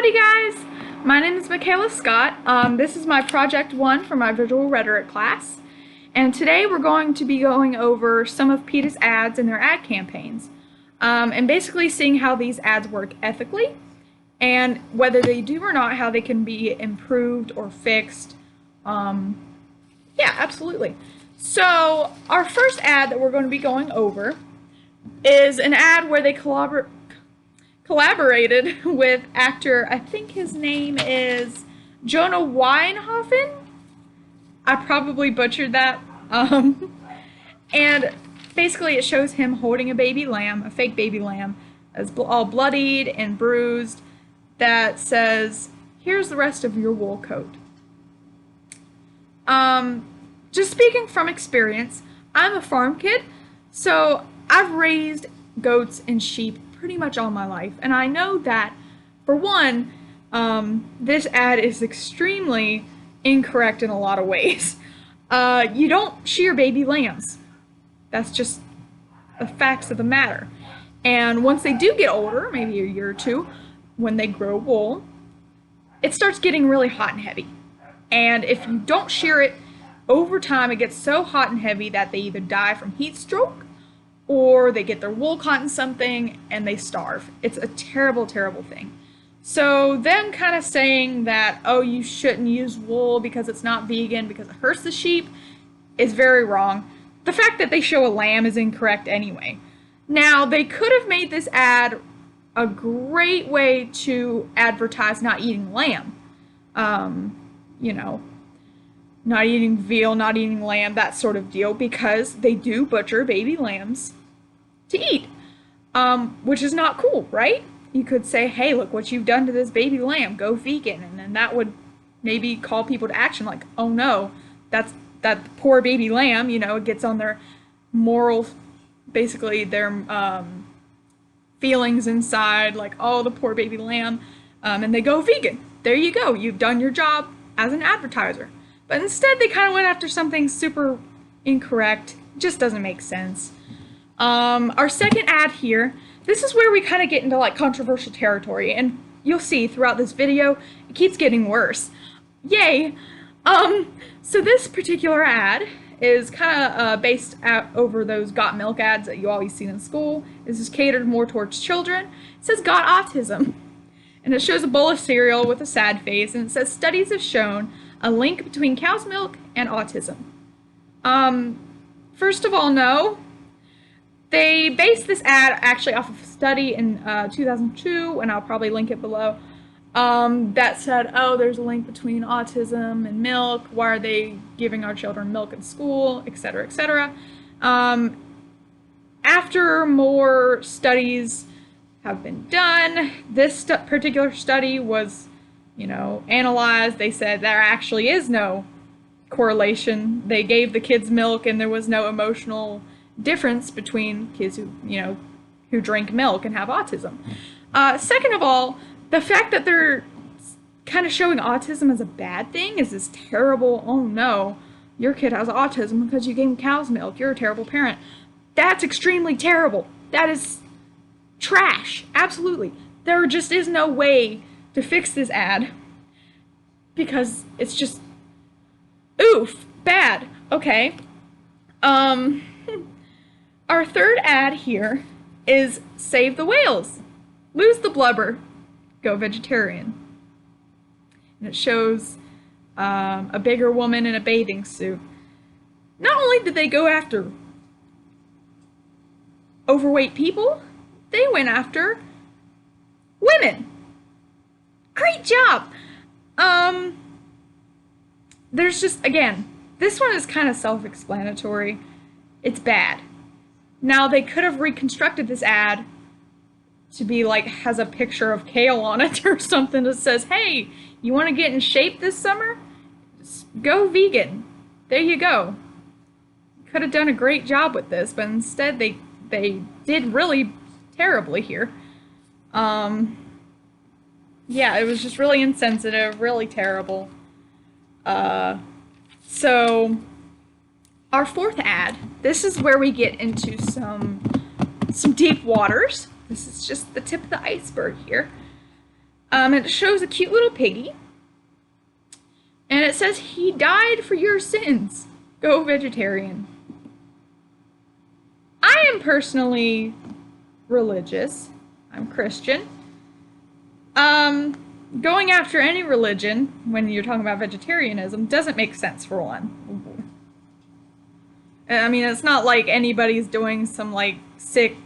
Howdy guys! My name is Michaela Scott. This is my project 1 for my visual rhetoric class. And today we're going to be going over some of PETA's ads and their ad campaigns. And basically seeing how these ads work ethically and whether they do or not, how they can be improved or fixed. Yeah, absolutely. So our first ad that we're going to be going over is an ad where they collaborated with actor, I think his name is Jonah Weinhofen. I probably butchered that. And basically it shows him holding a baby lamb, a fake baby lamb, that's all bloodied and bruised, that says, "Here's the rest of your wool coat." Just speaking from experience, I'm a farm kid, so I've raised goats and sheep pretty much all my life, and I know that, for one, this ad is extremely incorrect in a lot of ways. You don't shear baby lambs. That's just the facts of the matter. And once they do get older, maybe a year or two, when they grow wool, it starts getting really hot and heavy. And if you don't shear it, over time it gets so hot and heavy that they either die from heat stroke or they get their wool caught in something and they starve. It's a terrible, terrible thing. So them kind of saying that, oh, you shouldn't use wool because it's not vegan, because it hurts the sheep, is very wrong. The fact that they show a lamb is incorrect anyway. Now, they could have made this ad a great way to advertise not eating lamb. You know, not eating veal, not eating lamb, that sort of deal, because they do butcher baby lambs to eat, which is not cool, right? You could say, hey, look what you've done to this baby lamb, go vegan, and then that would maybe call people to action, like, oh no, that poor baby lamb, you know, it gets on their moral, basically their feelings inside, like, oh, the poor baby lamb, and they go vegan. There you go, you've done your job as an advertiser. But instead they kind of went after something super incorrect. Just doesn't make sense. Our second ad here, this is where we kind of get into like controversial territory, and you'll see throughout this video it keeps getting worse. Yay! So this particular ad is kind of based out over those Got Milk ads that you always see in school. This is catered more towards children. It says Got Autism, and it shows a bowl of cereal with a sad face, and it says studies have shown a link between cow's milk and autism. First of all, no. They based this ad actually off of a study in 2002, and I'll probably link it below, that said, oh, there's a link between autism and milk. Why are they giving our children milk in school, etc., etc. After more studies have been done, this particular study was, you know, analyzed. They said there actually is no correlation. They gave the kids milk and there was no emotional difference between kids who, you know, who drink milk and have autism. Second of all, the fact that they're kind of showing autism as a bad thing is this terrible, oh no, your kid has autism because you gave him cow's milk, you're a terrible parent. That's extremely terrible. That is trash. Absolutely. There just is no way to fix this ad because it's just oof, bad. Okay. Our third ad here is Save the Whales. Lose the blubber. Go vegetarian. And it shows a bigger woman in a bathing suit. Not only did they go after overweight people, they went after women. Great job. There's just, again, this one is kind of self-explanatory. It's bad. Now, they could have reconstructed this ad to be like, has a picture of kale on it or something that says, hey, you want to get in shape this summer? Just go vegan. There you go. Could have done a great job with this, but instead they did really terribly here. Yeah, it was just really insensitive, really terrible. So our fourth ad, this is where we get into some deep waters. This is just the tip of the iceberg here. It shows a cute little piggy, and it says, "He died for your sins. Go vegetarian." I am personally religious. I'm Christian. Going after any religion when you're talking about vegetarianism doesn't make sense, for one. I mean, it's not like anybody's doing some like sick,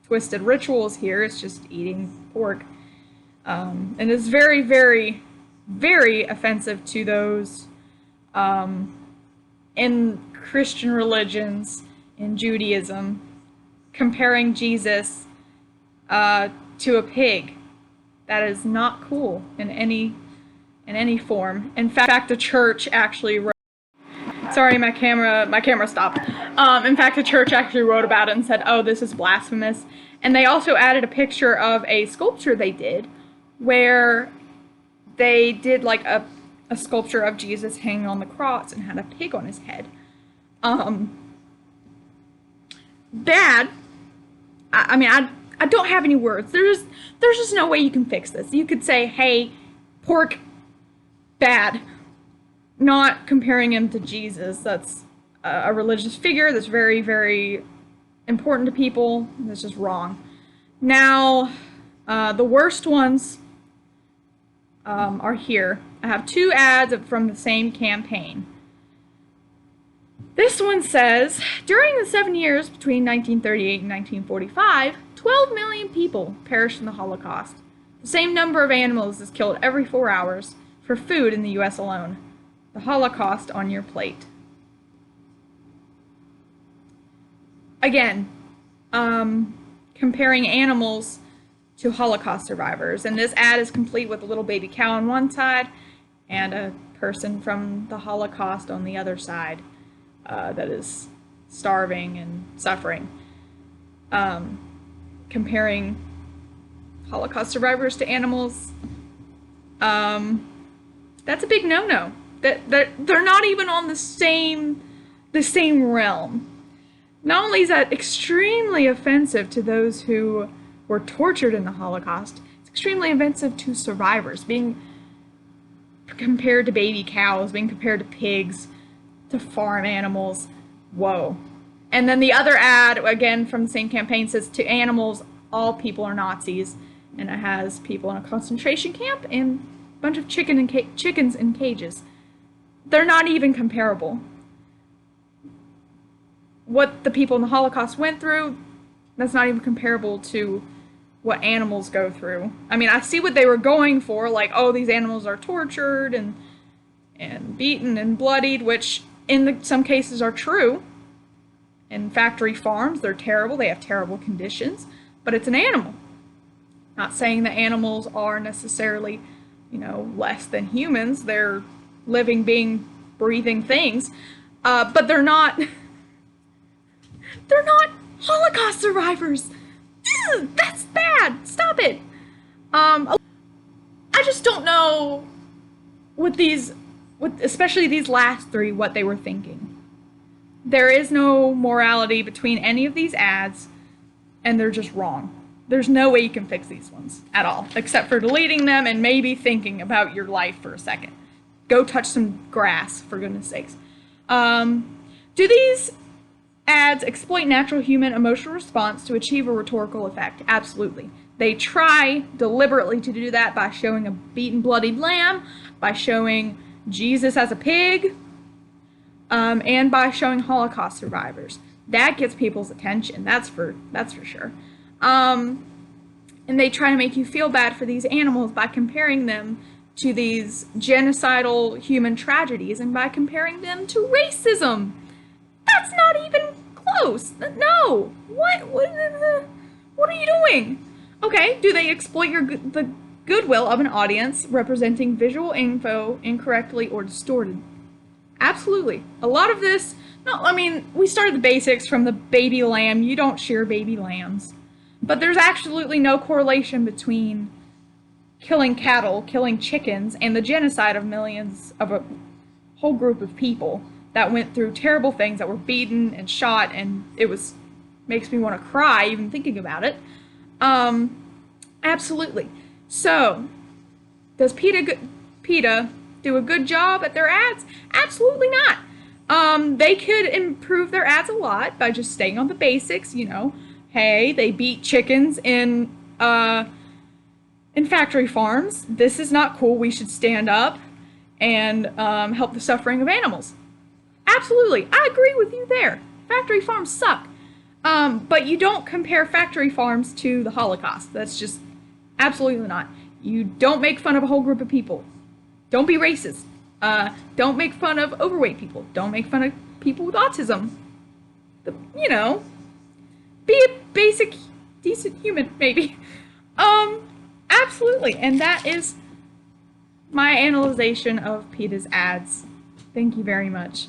twisted rituals here. It's just eating pork. And it's very, very, very offensive to those in Christian religions, in Judaism, comparing Jesus to a pig. That is not cool in any form. In fact, the church actually wrote. Sorry, my camera stopped. In fact, the church actually wrote about it and said, "Oh, this is blasphemous." And they also added a picture of a sculpture they did, where they did like a sculpture of Jesus hanging on the cross and had a pig on his head. Bad. I mean, I don't have any words. There's just no way you can fix this. You could say, "Hey, pork, bad." Not comparing him to Jesus. That's a religious figure that's very, very important to people. That's just wrong. Now, the worst ones are here. I have two ads from the same campaign. This one says, during the 7 years between 1938 and 1945, 12 million people perished in the Holocaust. The same number of animals is killed every 4 hours for food in the U.S. alone. The Holocaust on your plate. Again, comparing animals to Holocaust survivors. And this ad is complete with a little baby cow on one side and a person from the Holocaust on the other side that is starving and suffering. Comparing Holocaust survivors to animals, that's a big no-no. They're not even on the same realm. Not only is that extremely offensive to those who were tortured in the Holocaust, it's extremely offensive to survivors, being compared to baby cows, being compared to pigs, to farm animals. Whoa. And then the other ad, again from the same campaign, says, "To animals, all people are Nazis," and it has people in a concentration camp and a bunch of chickens in cages. They're not even comparable. What the people in the Holocaust went through, that's not even comparable to what animals go through. I mean, I see what they were going for, like, oh, these animals are tortured and beaten and bloodied, which in some cases are true. In factory farms, they're terrible, they have terrible conditions, but it's an animal. Not saying that animals are necessarily, less than humans. They're living, being, breathing things, but they're not Holocaust survivors. Ew, that's bad. Stop it. I just don't know with especially these last three, what they were thinking. There is no morality between any of these ads, and they're just wrong. There's no way you can fix these ones at all, except for deleting them and maybe thinking about your life for a second. Go touch some grass, for goodness sakes. Do these ads exploit natural human emotional response to achieve a rhetorical effect? Absolutely. They try deliberately to do that by showing a beaten, bloodied lamb, by showing Jesus as a pig, and by showing Holocaust survivors. That gets people's attention. That's for sure. And they try to make you feel bad for these animals by comparing them to these genocidal human tragedies and by comparing them to racism. That's not even close. No. What are you doing? Okay, do they exploit the goodwill of an audience representing visual info incorrectly or distorted? Absolutely. A lot of this, we started the basics from the baby lamb. You don't shear baby lambs. But there's absolutely no correlation between killing cattle, killing chickens, and the genocide of millions of a whole group of people that went through terrible things, that were beaten and shot, and makes me want to cry even thinking about it. Absolutely. So, Does PETA do a good job at their ads? Absolutely not. They could improve their ads a lot by just staying on the basics. Hey, they beat chickens in factory farms. This is not cool. We should stand up and help the suffering of animals. Absolutely, I agree with you there. Factory farms suck. But you don't compare factory farms to the Holocaust. That's just absolutely not. You don't make fun of a whole group of people. Don't be racist. Don't make fun of overweight people. Don't make fun of people with autism. Be a basic, decent human, maybe. Absolutely. And that is my analyzation of PETA's ads. Thank you very much.